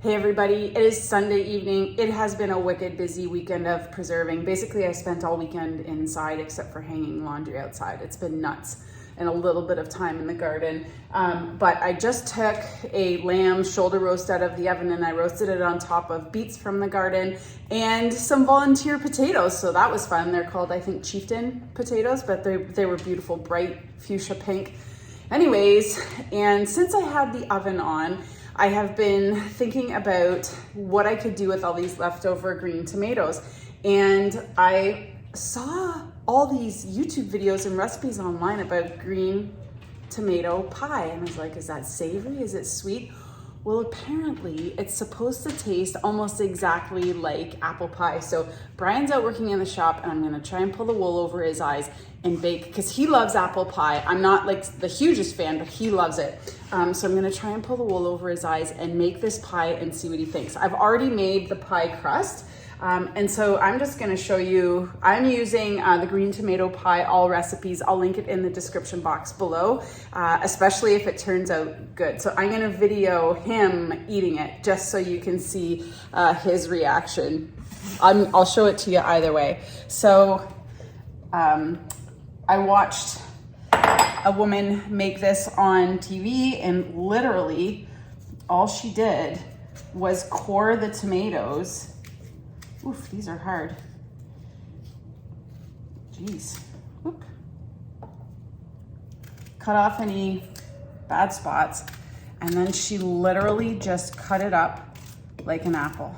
Hey everybody, it is Sunday evening. It has been a wicked busy weekend of preserving. Basically, I spent all weekend inside except for hanging laundry outside. It's been nuts, and a little bit of time in the garden. But I just took a lamb shoulder roast out of the oven and I roasted it on top of beets from the garden and some volunteer potatoes. So that was fun. They're called, I think, chieftain potatoes, but they were beautiful, bright fuchsia pink. Anyways, and since I had the oven on, I have been thinking about what I could do with all these leftover green tomatoes. And I saw all these YouTube videos and recipes online about green tomato pie. And I was like, is that savory? Is it sweet? Well, apparently it's supposed to taste almost exactly like apple pie. So Brian's out working in the shop and I'm gonna try and pull the wool over his eyes and bake, because he loves apple pie. I'm not like the hugest fan, but he loves it. So I'm gonna try and pull the wool over his eyes and make this pie and see what he thinks. I've already made the pie crust. And so I'm just gonna show you, I'm using the green tomato pie, all recipes. I'll link it in the description box below, especially if it turns out good. So I'm gonna video him eating it just so you can see his reaction. I'll show it to you either way. So I watched a woman make this on TV, and literally all she did was core the tomatoes. Oof, these are hard. Jeez. Oop. Cut off any bad spots, and then she literally just cut it up like an apple.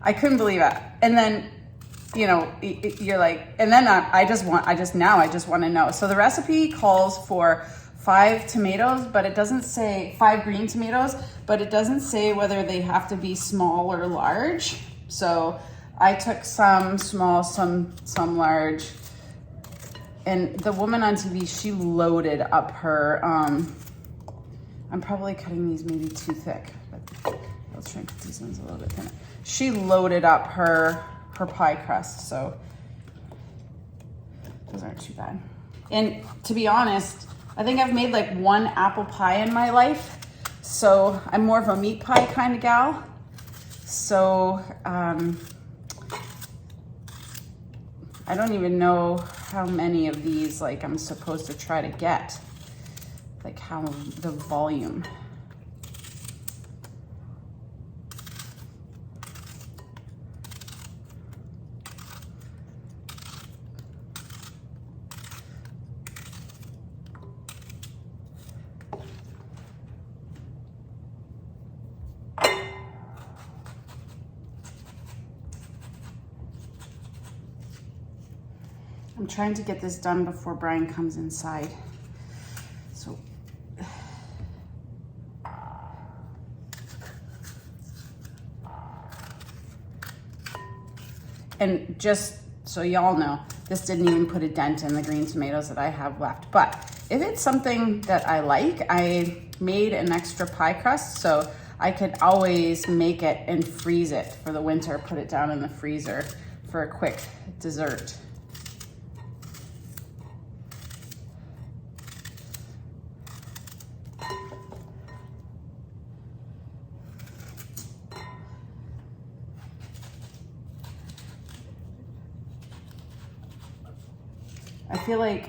I couldn't believe it. And then, you know, you're like, and then I just want to know. So the recipe calls for 5 tomatoes, but it doesn't say 5 green tomatoes, but it doesn't say whether they have to be small or large. So I took some small, some large, and the woman on TV, she loaded up her, I'm probably cutting these maybe too thick, but let's try and cut these ones a little bit thinner. She loaded up her pie crust, so those aren't too bad. And to be honest, I think I've made like 1 apple pie in my life, so I'm more of a meat pie kind of gal. So I don't even know how many of these like I'm supposed to try to get, like how the volume. I'm trying to get this done before Brian comes inside. So, and just so y'all know, this didn't even put a dent in the green tomatoes that I have left. But if it's something that I like, I made an extra pie crust, so I could always make it and freeze it for the winter, put it down in the freezer for a quick dessert.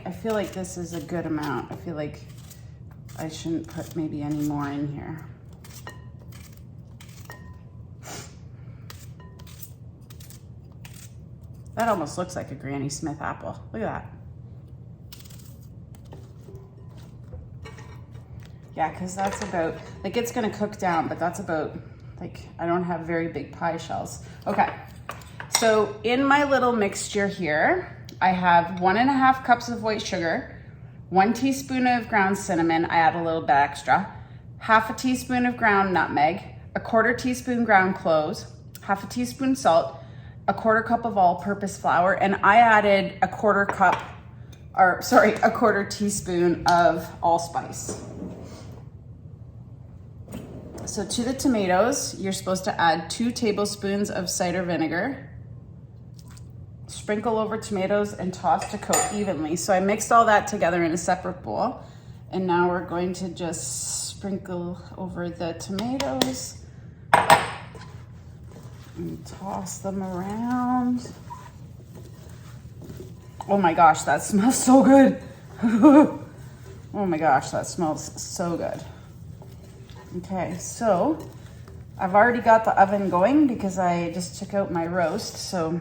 I feel like this is a good amount. I feel like I shouldn't put maybe any more in here. That almost looks like a Granny Smith apple. Look at that. Yeah, because that's about, like, it's gonna cook down, but that's about, like, I don't have very big pie shells. Okay, so in my little mixture here, I have 1.5 cups of white sugar, 1 teaspoon of ground cinnamon, I add a little bit extra, 1/2 teaspoon of ground nutmeg, 1/4 teaspoon ground cloves, 1/2 teaspoon salt, 1/4 cup of all-purpose flour, and I added 1/4 teaspoon of allspice. So to the tomatoes, you're supposed to add 2 tablespoons of cider vinegar, sprinkle over tomatoes and toss to coat evenly. So I mixed all that together in a separate bowl. And now we're going to just sprinkle over the tomatoes and toss them around. Oh my gosh, that smells so good. Oh my gosh, that smells so good. Okay, so I've already got the oven going because I just took out my roast. So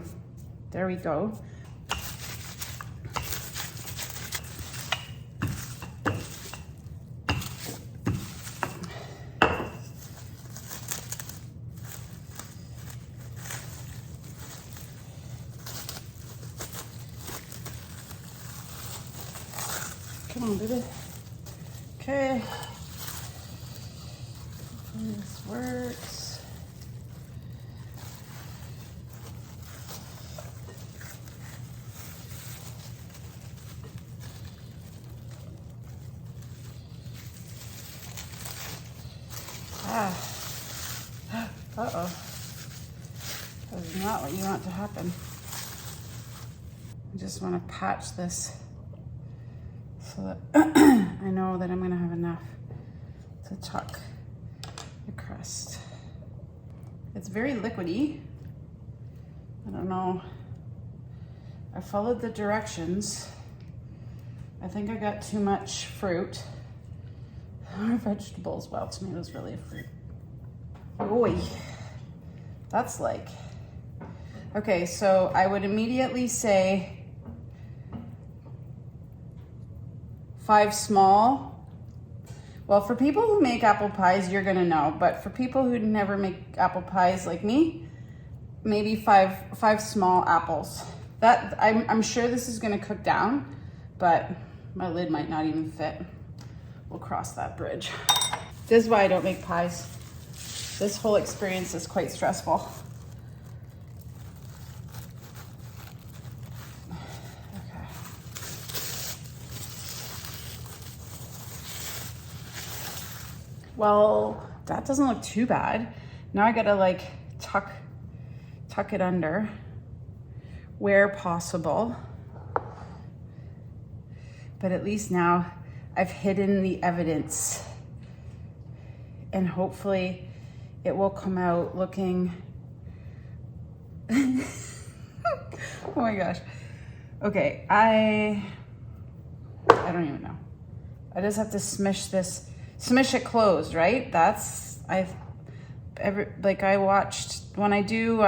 there we go. Come on, baby. Okay. This works. Uh-oh. That is not what you want to happen. I just want to patch this so that I know that I'm gonna have enough to tuck the crust. It's very liquidy. I don't know. I followed the directions. I think I got too much fruit. Or vegetables. Well, tomatoes really a fruit. Oy. That's like... Okay, so I would immediately say 5 small. Well, for people who make apple pies, you're gonna know, but for people who never make apple pies like me, maybe five small apples. That I'm sure this is gonna cook down, but my lid might not even fit. We'll cross that bridge. This is why I don't make pies. This whole experience is quite stressful. Well, that doesn't look too bad. Now I gotta like tuck it under where possible. But at least now I've hidden the evidence and hopefully it will come out looking, oh my gosh. Okay, I don't even know. I just have to smish it closed, right? I watched, when I do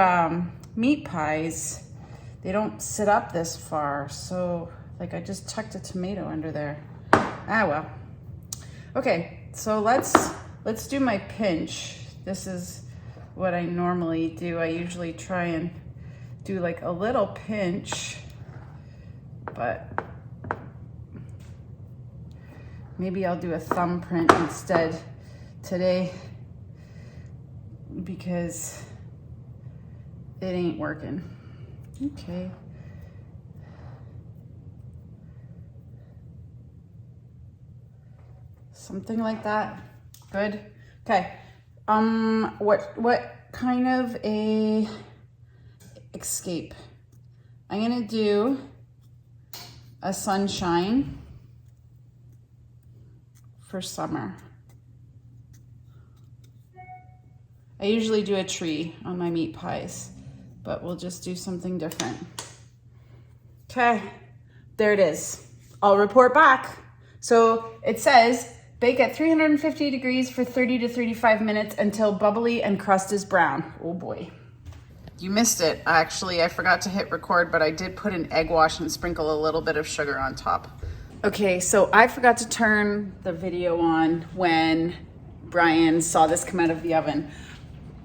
meat pies, they don't sit up this far. So like I just tucked a tomato under there. Ah, well. Okay, so let's do my pinch. This is what I normally do. I usually try and do like a little pinch, but maybe I'll do a thumbprint instead today because it ain't working. Okay. Something like that. Good. Okay. What kind of a escape? I'm gonna do a sunshine for summer. I usually do a tree on my meat pies, but we'll just do something different. Okay, there it is. I'll report back. So it says, bake at 350 degrees for 30 to 35 minutes until bubbly and crust is brown. Oh boy. You missed it. Actually, I forgot to hit record, but I did put an egg wash and sprinkle a little bit of sugar on top. Okay, so I forgot to turn the video on when Brian saw this come out of the oven,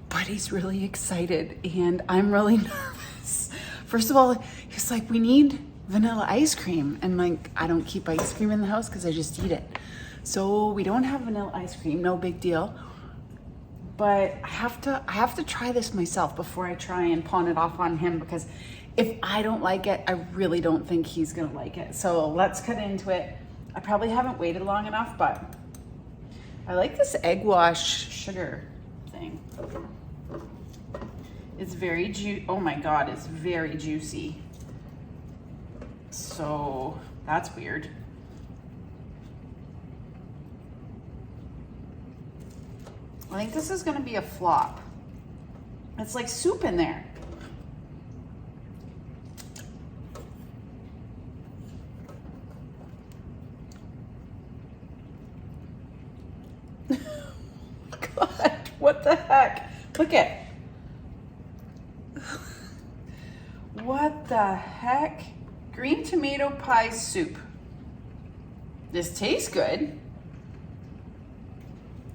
but he's really excited and I'm really nervous. First of all, he's like, we need vanilla ice cream. And like, I don't keep ice cream in the house because I just eat it. So we don't have vanilla ice cream, no big deal. But I have to try this myself before I try and pawn it off on him, because if I don't like it, I really don't think he's gonna like it. So let's cut into it. I probably haven't waited long enough, but I like this egg wash sugar thing. It's very oh my God, it's very juicy. So that's weird. I think this is gonna be a flop. It's like soup in there. God, what the heck? Look at. What the heck? Green tomato pie soup. This tastes good,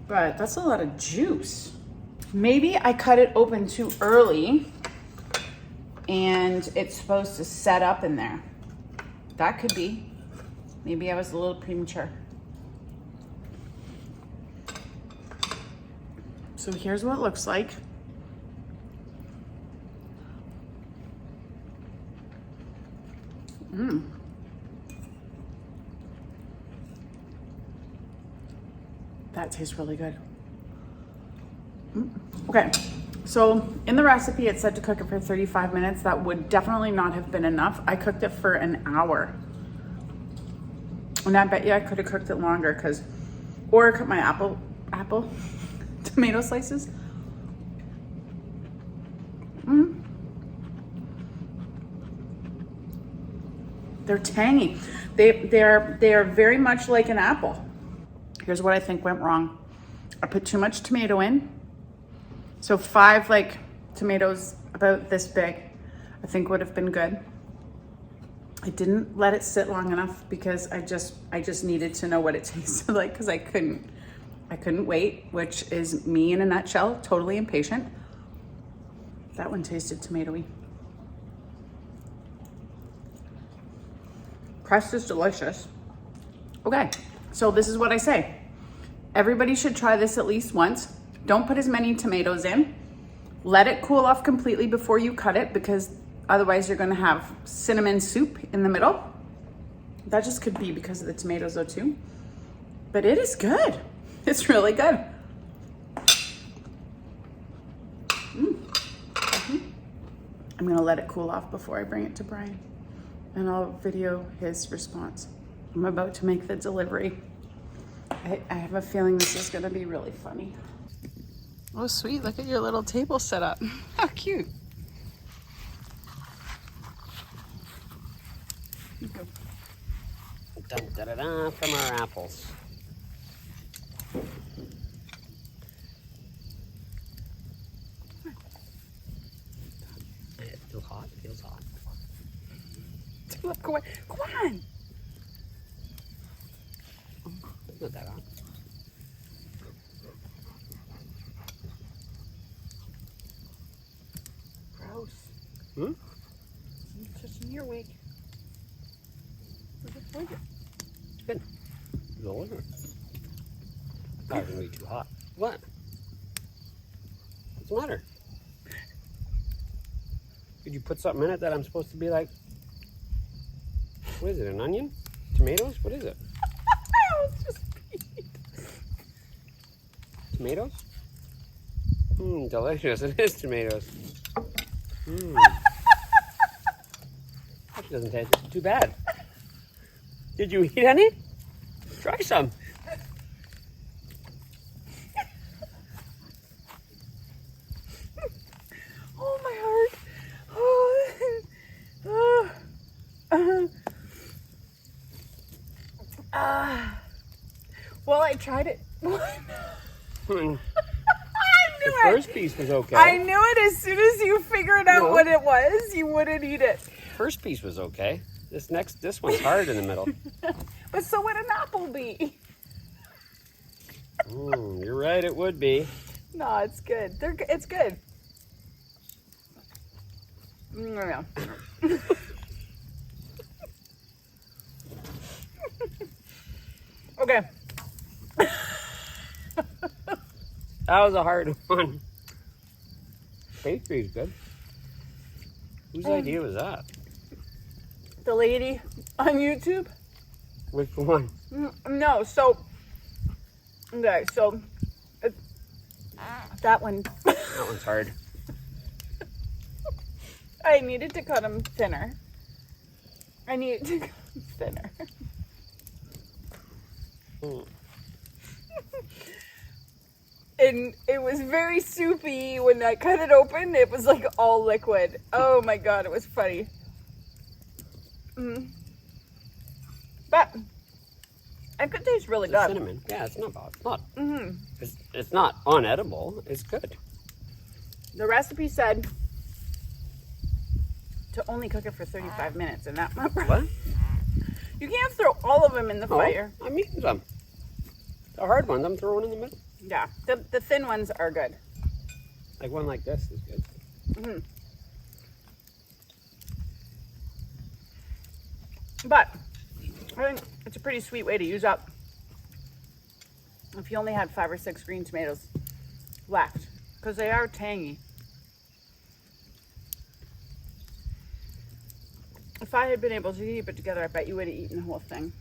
but that's a lot of juice. Maybe I cut it open too early and it's supposed to set up in there. That could be. Maybe I was a little premature. So here's what it looks like. That tastes really good. Okay, so in the recipe it said to cook it for 35 minutes. That would definitely not have been enough. I cooked it for an hour. And I bet you I could have cooked it longer or cut my apple tomato slices. They're tangy. They are very much like an apple. Here's what I think went wrong. I put too much tomato in. So 5 like tomatoes about this big, I think would have been good. I didn't let it sit long enough because I just needed to know what it tasted like because I couldn't wait, which is me in a nutshell, totally impatient. That one tasted tomatoey. Crust is delicious. Okay, so this is what I say. Everybody should try this at least once. Don't put as many tomatoes in. Let it cool off completely before you cut it because otherwise you're gonna have cinnamon soup in the middle. That just could be because of the tomatoes though too. But it is good. It's really good. I'm gonna let it cool off before I bring it to Brian and I'll video his response. I'm about to make the delivery. I have a feeling this is gonna be really funny. Oh sweet, look at your little table set up. How cute. Dun, da, da, da, from our apples. It feels hot, it feels hot. Look, go on. It's not that hot. Gross. Hmm? It's just in your wake. It's good. It's all over. Thought it was gonna be too hot. What? What's the matter? Did you put something in it that I'm supposed to be like? What is it? An onion? Tomatoes? What is it? It's just peas. Tomatoes? Delicious. It is tomatoes. That doesn't taste too bad. Did you eat any? Try some. Oh my heart. Well, I tried it. The The first piece was okay. I knew it as soon as you figured out No. what it was, you wouldn't eat it. First piece was okay. This one's hard in the middle. But so would an apple be. You're right, it would be. No, it's good. It's good. Yeah. Okay. That was a hard one. Pastry's good. Whose idea was that? The lady on YouTube? Which one? No, so okay, so that one. That one's hard. I needed to cut them thinner. and it was very soupy. When I cut it open, it was like all liquid. Oh my god, it was funny. But it could taste really The good. cinnamon. Yeah, it's not bad. It's not. It's not unedible. It's good. The recipe said to only cook it for 35 minutes, and that What? you can't throw all of them in the Oh, fire. I'm eating some. The hard ones, I'm throwing in the middle. Yeah, the thin ones are good. Like one like this is good. But I think it's a pretty sweet way to use up if you only had 5 or 6 green tomatoes left, because they are tangy. If I had been able to keep it together, I bet you would have eaten the whole thing.